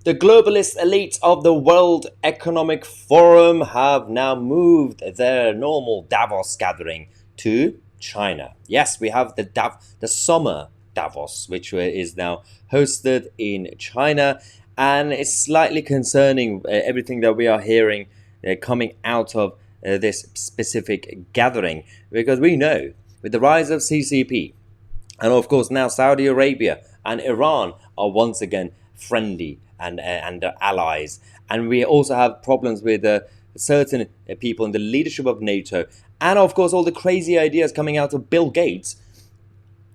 The globalist elites of the World Economic Forum have now moved their normal Davos gathering to China. Yes, we have the Summer Davos, which is now hosted in China, and it's slightly concerning everything that we are hearing coming out of this specific gathering, because we know with the rise of CCP, and of course, now Saudi Arabia and Iran are once again friendly and allies. And we also have problems with certain people in the leadership of NATO. And of course, all the crazy ideas coming out of Bill Gates.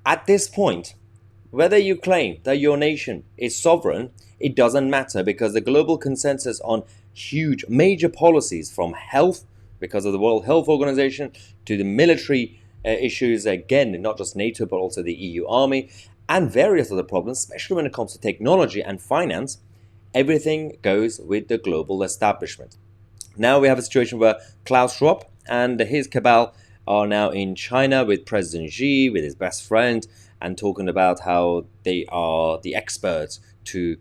At this point, whether you claim that your nation is sovereign, it doesn't matter, because the global consensus on huge major policies, from health, because of the World Health Organization, to the military issues, again, not just NATO, but also the EU army, and various other problems, especially when it comes to technology and finance, everything goes with the global establishment. Now we have a situation where Klaus Schwab and his cabal are now in China with President Xi, with his best friend, and talking about how they are the experts to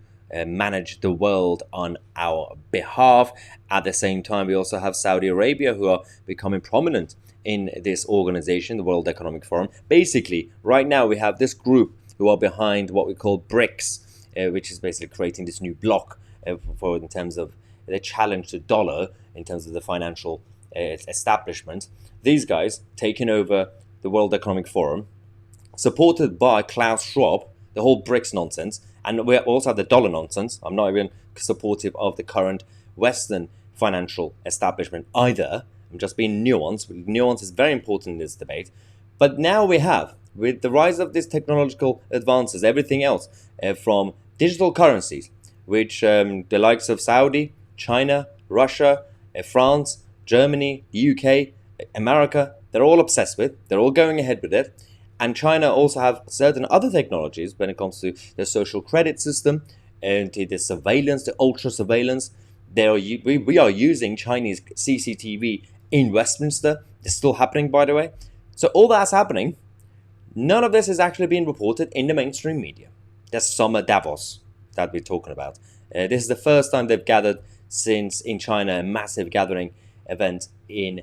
manage the world on our behalf. At the same time, we also have Saudi Arabia, who are becoming prominent in this organization, the World Economic Forum. Basically, right now we have this group who are behind what we call BRICS, which is basically creating this new bloc for in terms of the challenge to dollar, in terms of the financial establishment. These guys taking over the World Economic Forum, supported by Klaus Schwab, the whole BRICS nonsense, and we also have the dollar nonsense. I'm not even supportive of the current Western financial establishment either. I'm just being nuanced. Nuance is very important in this debate. But now we have, with the rise of these technological advances, everything else from digital currencies, which the likes of Saudi, China, Russia, France, Germany, UK, America, they're all obsessed with. They're all going ahead with it. And China also have certain other technologies when it comes to the social credit system and to the surveillance, the ultra surveillance. We are using Chinese CCTV in Westminster. It's still happening, by the way. So all that's happening. None of this is actually being reported in the mainstream media. That's Summer Davos that we're talking about. This is the first time they've gathered since in China, a massive gathering event in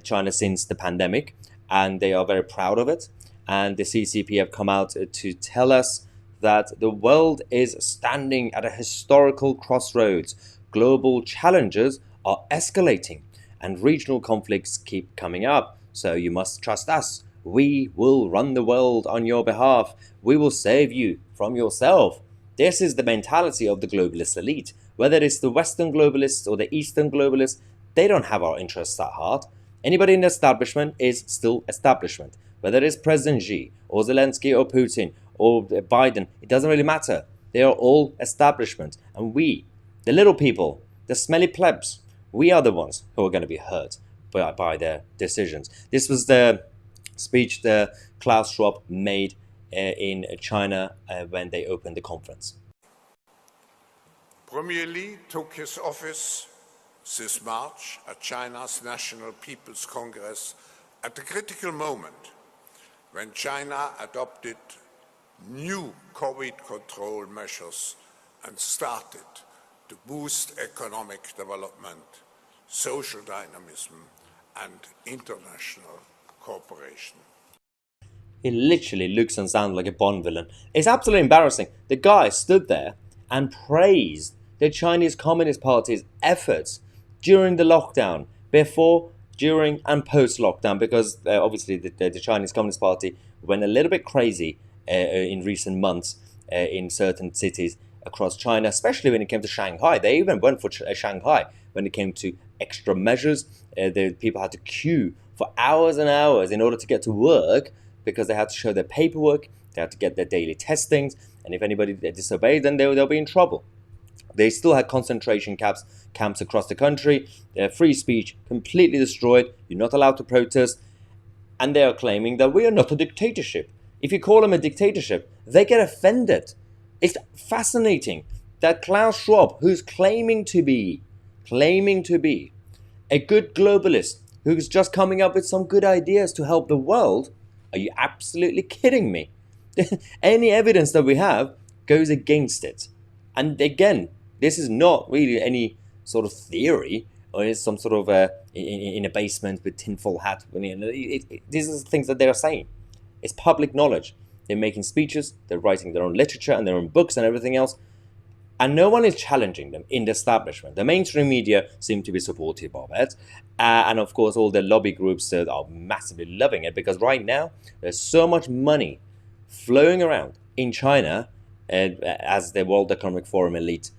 China since the pandemic, and they are very proud of it. And the CCP have come out to tell us that the world is standing at a historical crossroads. Global challenges are escalating and regional conflicts keep coming up. So you must trust us. We will run the world on your behalf. We will save you from yourself. This is the mentality of the globalist elite. Whether it's the Western globalists or the Eastern globalists, they don't have our interests at heart. Anybody in the establishment is still establishment. Whether it's President Xi or Zelensky or Putin or Biden, it doesn't really matter. They are all establishment. And we, the little people, the smelly plebs, we are the ones who are going to be hurt by their decisions. This was the speech that Klaus Schwab made in China when they opened the conference. Premier Li took his office this March at China's National People's Congress at a critical moment when China adopted new COVID control measures and started to boost economic development, social dynamism, and international cooperation. He literally looks and sounds like a Bond villain. It's absolutely embarrassing. The guy stood there and praised the Chinese Communist Party's efforts during the lockdown, before, during, and post-lockdown, because obviously the Chinese Communist Party went a little bit crazy in recent months in certain cities across China, especially when it came to Shanghai. They even went for Shanghai when it came to extra measures. The people had to queue for hours and hours in order to get to work, because they had to show their paperwork, they had to get their daily testings, and if anybody disobeyed, then they'll be in trouble. They still had concentration camps across the country. Their free speech completely destroyed. You're not allowed to protest. And they are claiming that we are not a dictatorship. If you call them a dictatorship, they get offended. It's fascinating that Klaus Schwab, who's claiming to be a good globalist, who's just coming up with some good ideas to help the world, are you absolutely kidding me? Any evidence that we have goes against it. And again, This is not really any sort of theory, or it's some sort of in a basement with tinfoil hat. These are the things that they're saying. It's public knowledge. They're making speeches, they're writing their own literature and their own books and everything else, and no one is challenging them in the establishment. The mainstream media seem to be supportive of it, and of course all the lobby groups are massively loving it, because right now there's so much money flowing around in China as the World Economic Forum elite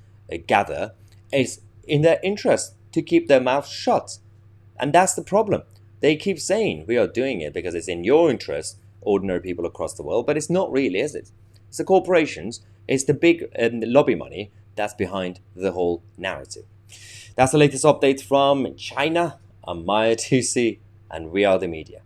gather. It's in their interest to keep their mouths shut, and that's the problem. They keep saying we are doing it because it's in your interest, ordinary people across the world, but it's not really, is it? It's the corporations, it's the big lobby money that's behind the whole narrative. That's the latest update from China. I'm Mahyar Tousi, and we are the media.